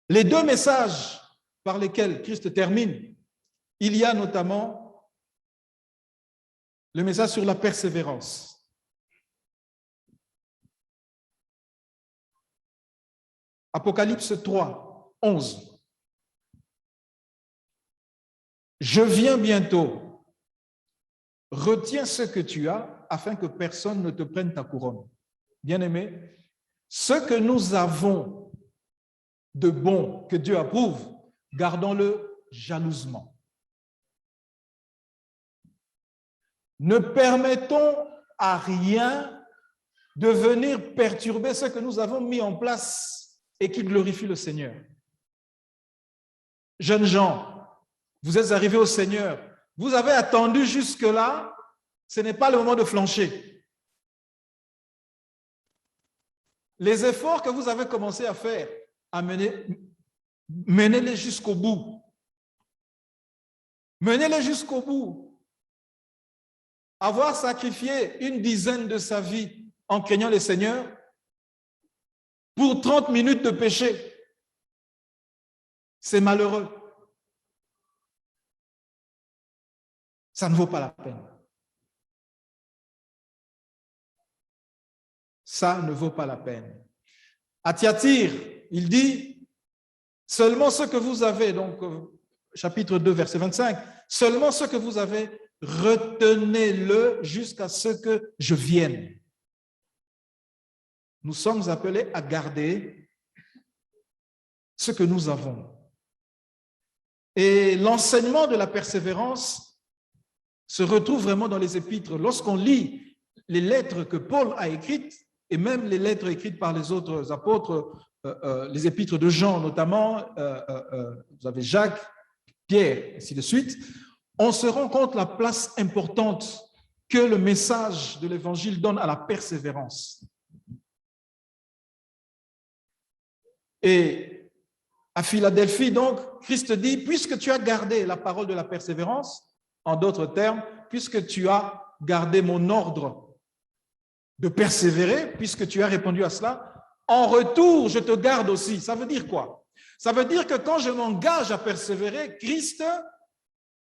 Les deux messages par lesquels Christ termine, il y a notamment le message sur la persévérance. Apocalypse 3, 11. Je viens bientôt. Retiens ce que tu as afin que personne ne te prenne ta couronne. Bien-aimés, ce que nous avons de bon, que Dieu approuve, gardons-le jalousement. Ne permettons à rien de venir perturber ce que nous avons mis en place et qui glorifie le Seigneur. Jeunes gens, vous êtes arrivés au Seigneur, vous avez attendu jusque-là, ce n'est pas le moment de flancher. Les efforts que vous avez commencé à faire, menez-les jusqu'au bout. Menez-les jusqu'au bout. Avoir sacrifié une dizaine de sa vie en craignant le Seigneur pour 30 minutes de péché, c'est malheureux. Ça ne vaut pas la peine. Ça ne vaut pas la peine. À Thyatire, il dit, seulement ce que vous avez, donc chapitre 2, verset 25, seulement ce que vous avez, retenez-le jusqu'à ce que je vienne. Nous sommes appelés à garder ce que nous avons. Et l'enseignement de la persévérance se retrouve vraiment dans les épîtres. Lorsqu'on lit les lettres que Paul a écrites, et même les lettres écrites par les autres apôtres, les épîtres de Jean notamment, vous avez Jacques, Pierre, ainsi de suite, on se rend compte de la place importante que le message de l'Évangile donne à la persévérance. Et à Philadelphie, donc, Christ dit, puisque tu as gardé la parole de la persévérance, en d'autres termes, puisque tu as gardé mon ordre de persévérer, puisque tu as répondu à cela, en retour, je te garde aussi. Ça veut dire quoi? Ça veut dire que quand je m'engage à persévérer, Christ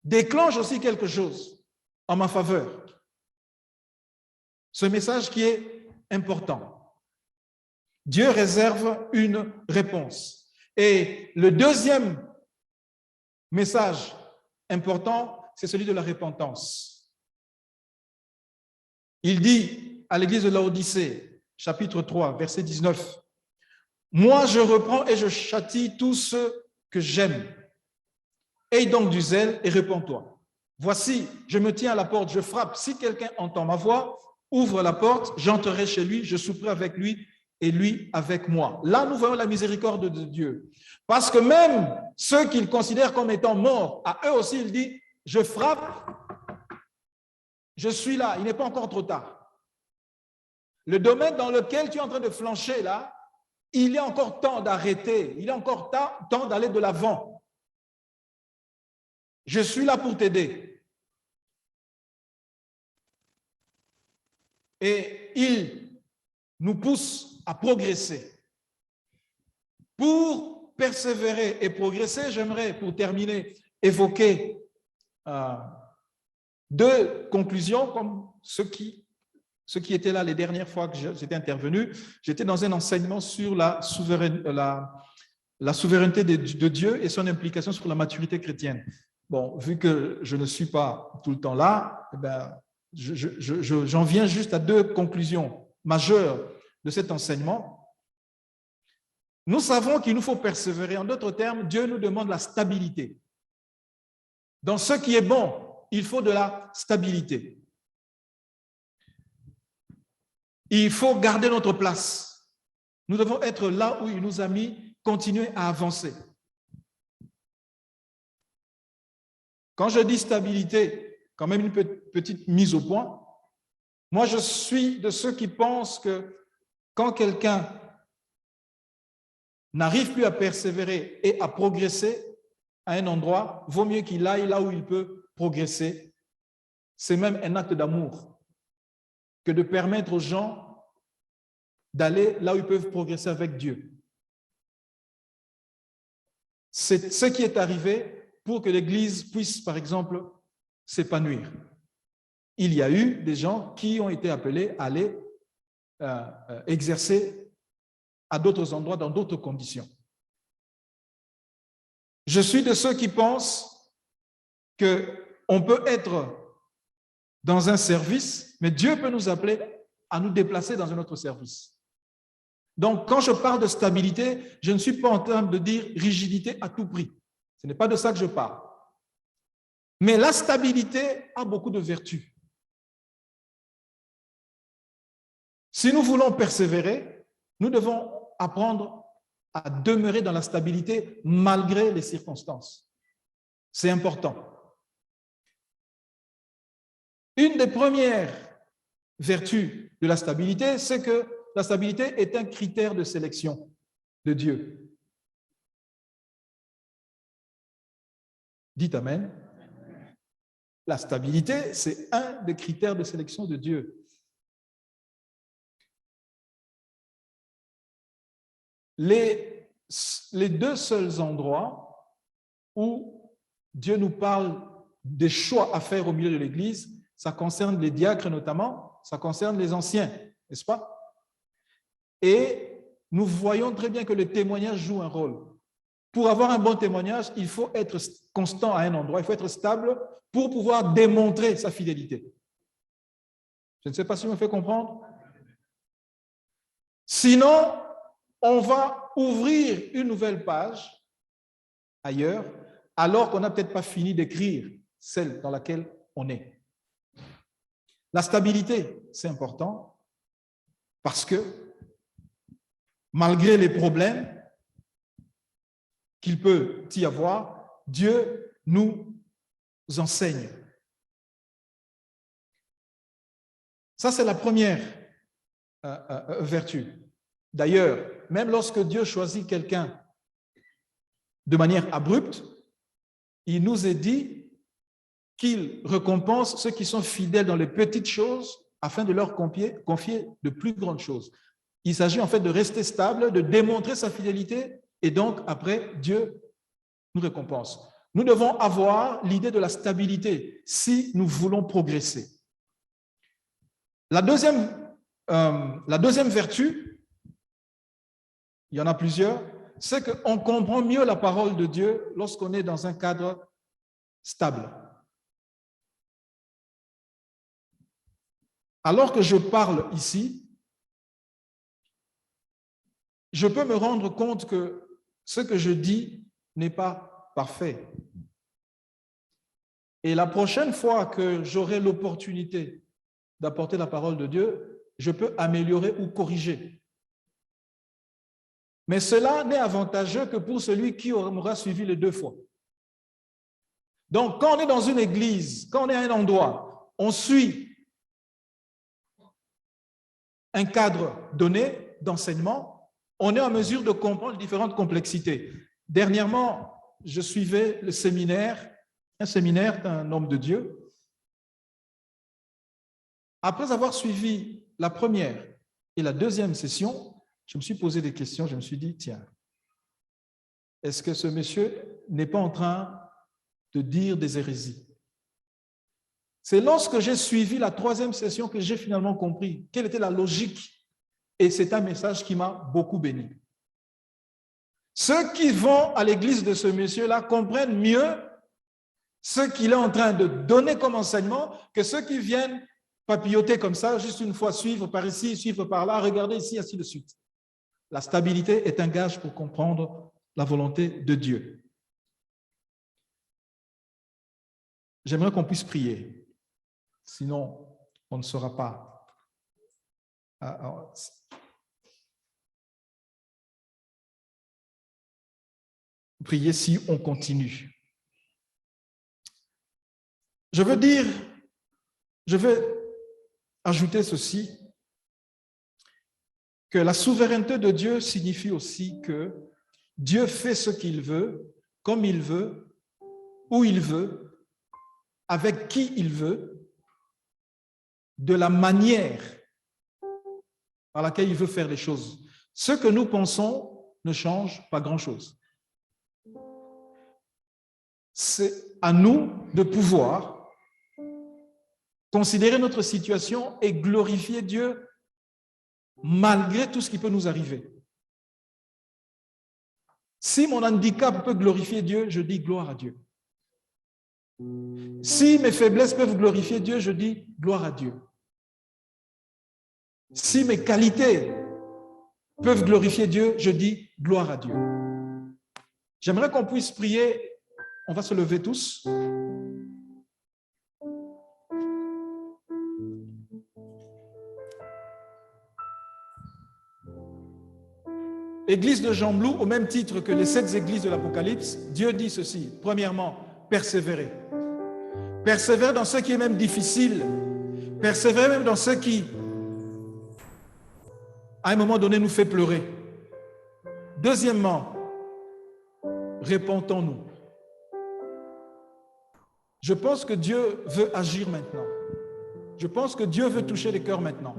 déclenche aussi quelque chose en ma faveur. Ce message qui est important. Dieu réserve une réponse. Et le deuxième message important, c'est celui de la repentance. Il dit à l'église de Laodicée, chapitre 3, verset 19, « Moi, je reprends et je châtie tous ceux que j'aime. Aie donc du zèle et réponds-toi. Voici, je me tiens à la porte, je frappe. Si quelqu'un entend ma voix, ouvre la porte, j'entrerai chez lui, je souperai avec lui et lui avec moi. Là, nous voyons la miséricorde de Dieu. Parce que même ceux qu'il considère comme étant morts, à eux aussi, il dit, je frappe, je suis là, il n'est pas encore trop tard. Le domaine dans lequel tu es en train de flancher là, il est encore temps d'arrêter, il est encore temps d'aller de l'avant. Je suis là pour t'aider. Et il nous pousse à progresser. Pour persévérer et progresser, j'aimerais, pour terminer, évoquer deux conclusions comme ceux qui étaient là les dernières fois que j'étais intervenu. J'étais dans un enseignement sur la souveraineté de Dieu et son implication sur la maturité chrétienne. Bon, vu que je ne suis pas tout le temps là, eh ben, j'en viens juste à deux conclusions majeures de cet enseignement. Nous savons qu'il nous faut persévérer. En d'autres termes, Dieu nous demande la stabilité. Dans ce qui est bon, il faut de la stabilité. Il faut garder notre place. Nous devons être là où il nous a mis, continuer à avancer. Quand je dis stabilité, quand même une petite mise au point, moi je suis de ceux qui pensent que quand quelqu'un n'arrive plus à persévérer et à progresser à un endroit, vaut mieux qu'il aille là où il peut progresser. C'est même un acte d'amour que de permettre aux gens d'aller là où ils peuvent progresser avec Dieu. C'est ce qui est arrivé pour que l'Église puisse, par exemple, s'épanouir. Il y a eu des gens qui ont été appelés à aller exercer à d'autres endroits, dans d'autres conditions. Je suis de ceux qui pensent qu'on peut être dans un service, mais Dieu peut nous appeler à nous déplacer dans un autre service. Donc, quand je parle de stabilité, je ne suis pas en train de dire rigidité à tout prix. Ce n'est pas de ça que je parle. Mais la stabilité a beaucoup de vertus. Si nous voulons persévérer, nous devons apprendre à demeurer dans la stabilité malgré les circonstances. C'est important. Une des premières vertus de la stabilité, c'est que la stabilité est un critère de sélection de Dieu. Dites Amen. La stabilité, c'est un des critères de sélection de Dieu. Les deux seuls endroits où Dieu nous parle des choix à faire au milieu de l'Église, ça concerne les diacres notamment, ça concerne les anciens, n'est-ce pas? Et nous voyons très bien que le témoignage joue un rôle. Pour avoir un bon témoignage, il faut être constant à un endroit, il faut être stable pour pouvoir démontrer sa fidélité. Je ne sais pas si je me fais comprendre. Sinon, on va ouvrir une nouvelle page ailleurs, alors qu'on n'a peut-être pas fini d'écrire celle dans laquelle on est. La stabilité, c'est important parce que malgré les problèmes qu'il peut y avoir, Dieu nous enseigne. Ça, c'est la première vertu. D'ailleurs, même lorsque Dieu choisit quelqu'un de manière abrupte, il nous est dit qu'il récompense ceux qui sont fidèles dans les petites choses afin de leur confier de plus grandes choses. Il s'agit en fait de rester stable, de démontrer sa fidélité et donc après, Dieu nous récompense. Nous devons avoir l'idée de la stabilité si nous voulons progresser. La deuxième vertu, il y en a plusieurs, c'est qu'on comprend mieux la parole de Dieu lorsqu'on est dans un cadre stable. Alors que je parle ici, je peux me rendre compte que ce que je dis n'est pas parfait. Et la prochaine fois que j'aurai l'opportunité d'apporter la parole de Dieu, je peux améliorer ou corriger. Mais cela n'est avantageux que pour celui qui aura suivi les 2 fois. Donc, quand on est dans une église, quand on est à un endroit, on suit un cadre donné d'enseignement, on est en mesure de comprendre les différentes complexités. Dernièrement, je suivais le séminaire, un séminaire d'un homme de Dieu. Après avoir suivi la première et la deuxième session, je me suis posé des questions, je me suis dit, tiens, est-ce que ce monsieur n'est pas en train de dire des hérésies? C'est lorsque j'ai suivi la 3e session que j'ai finalement compris quelle était la logique, et c'est un message qui m'a beaucoup béni. Ceux qui vont à l'église de ce monsieur-là comprennent mieux ce qu'il est en train de donner comme enseignement que ceux qui viennent papilloter comme ça, juste une fois, suivre par ici, suivre par là, regarder ici, ainsi de suite. La stabilité est un gage pour comprendre la volonté de Dieu. J'aimerais qu'on puisse prier, sinon on ne saura pas. Prier si on continue. Je vais ajouter ceci, que la souveraineté de Dieu signifie aussi que Dieu fait ce qu'il veut, comme il veut, où il veut, avec qui il veut, de la manière par laquelle il veut faire les choses. Ce que nous pensons ne change pas grand-chose. C'est à nous de pouvoir considérer notre situation et glorifier Dieu malgré tout ce qui peut nous arriver. Si mon handicap peut glorifier Dieu, je dis gloire à Dieu. Si mes faiblesses peuvent glorifier Dieu, je dis gloire à Dieu. Si mes qualités peuvent glorifier Dieu, je dis gloire à Dieu. J'aimerais qu'on puisse prier. On va se lever tous. Église de Jean Blou, au même titre que les 7 églises de l'Apocalypse, Dieu dit ceci. Premièrement, persévérer. Persévérer dans ce qui est même difficile. Persévérer même dans ce qui, à un moment donné, nous fait pleurer. Deuxièmement, répentons-nous. Je pense que Dieu veut agir maintenant. Je pense que Dieu veut toucher les cœurs maintenant.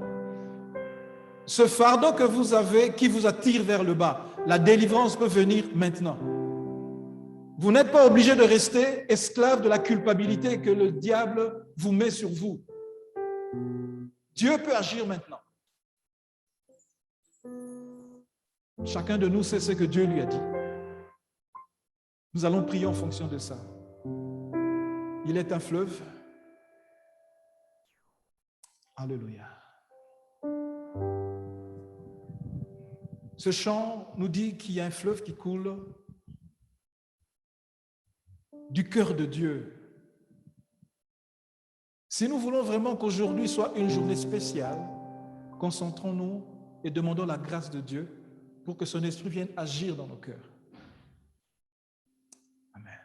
Ce fardeau que vous avez, qui vous attire vers le bas, la délivrance peut venir maintenant. Vous n'êtes pas obligé de rester esclave de la culpabilité que le diable vous met sur vous. Dieu peut agir maintenant. Chacun de nous sait ce que Dieu lui a dit. Nous allons prier en fonction de ça. Il est un fleuve. Alléluia. Ce chant nous dit qu'il y a un fleuve qui coule du cœur de Dieu. Si nous voulons vraiment qu'aujourd'hui soit une journée spéciale, concentrons-nous et demandons la grâce de Dieu pour que son esprit vienne agir dans nos cœurs. Amen.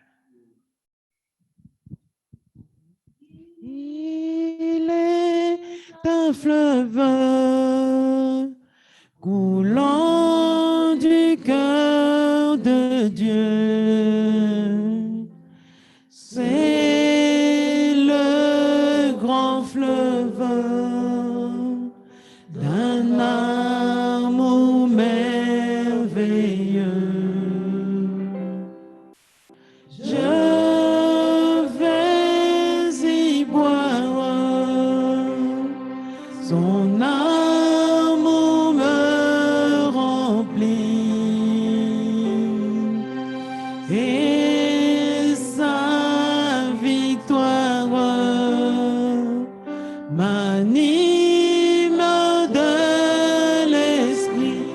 Il est un fleuve coulant du cœur de Dieu. C'est le grand fleuve d'un amour merveilleux. Je vais y boire, son amour me remplit et sa victoire m'anime de l'esprit.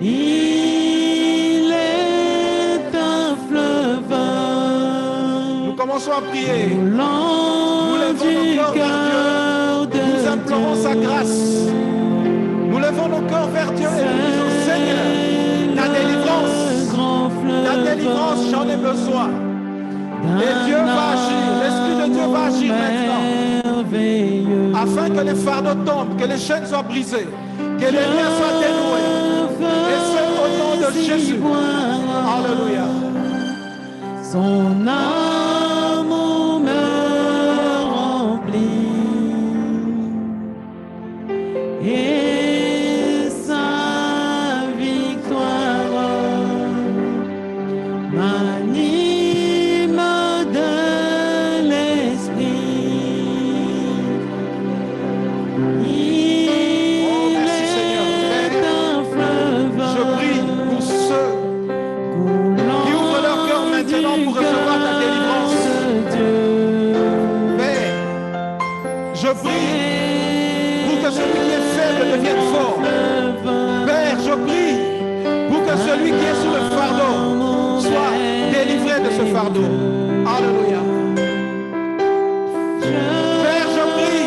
Il est un fleuve Nous commençons à prier. coulant Nous lèvons du nos cœurs vers cœur Dieu. Nous de implorons sa Dieu. grâce. Nous levons nos cœurs vers Dieu et nous disons, Seigneur, la délivrance, j'en ai besoin. Et Dieu va agir, l'Esprit de Dieu va agir maintenant, afin que les fardeaux tombent, que les chaînes soient brisées, que les liens soient dénoués. Et c'est au nom de Jésus. Alléluia. Son amour me remplit et sa victoire m'anime de l'esprit. Il merci, Seigneur. est un fleuve Je prie pour ceux qui ouvrent leur cœur maintenant pour recevoir ta délivrance. Père, je prie pour que celui qui est faible devienne fort. Père, je prie pour que celui qui est sous le fardeau soit délivré de ce fardeau. Alléluia. Père, je prie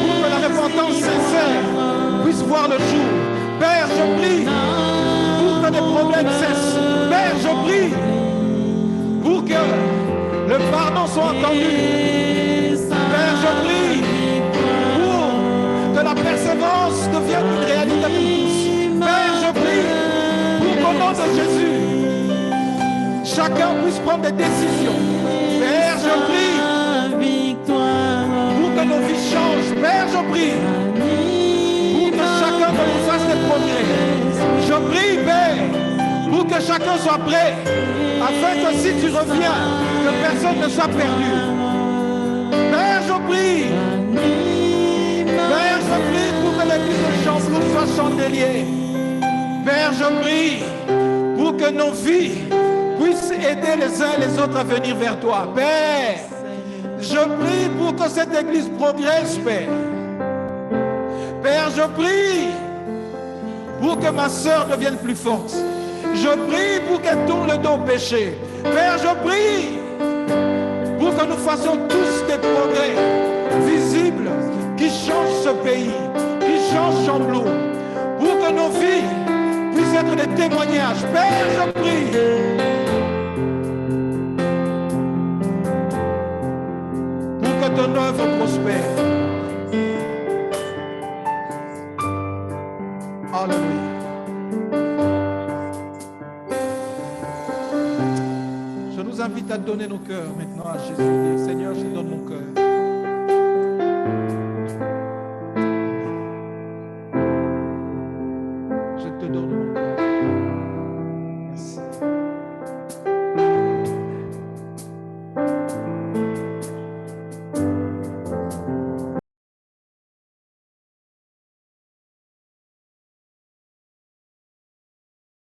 pour que la repentance sincère puisse voir le jour. Père, je prie pour que les problèmes cessent. Père, je prie pour que le pardon soit entendu. Père, je prie pour que la persévérance devienne une réalité pour tous. Père, je prie pour qu'au nom de Jésus, chacun puisse prendre des décisions. Père, je prie pour que nos vies changent. Père, je prie pour que chacun de nous fasse des progrès. Je prie, Père, pour que chacun soit prêt, afin que si tu reviens, que personne ne soit perdu. Père, je prie. Père, je prie pour que l'église de Champlou soit chandelier. Père, je prie pour que nos vies puissent aider les uns et les autres à venir vers toi. Père, je prie pour que cette église progresse, Père. Père, je prie pour que ma sœur devienne plus forte. Je prie pour qu'elle tourne le dos au péché. Père, je prie pour que nous fassions tous des progrès visibles qui changent ce pays, qui changent Champlou, pour que nos vies puissent être des témoignages. Père, je prie pour que ton œuvre prospère. Alléluia. Je nous invite à donner nos cœurs maintenant à Jésus. Dire, Seigneur, je donne mon cœur. Je te donne mon cœur.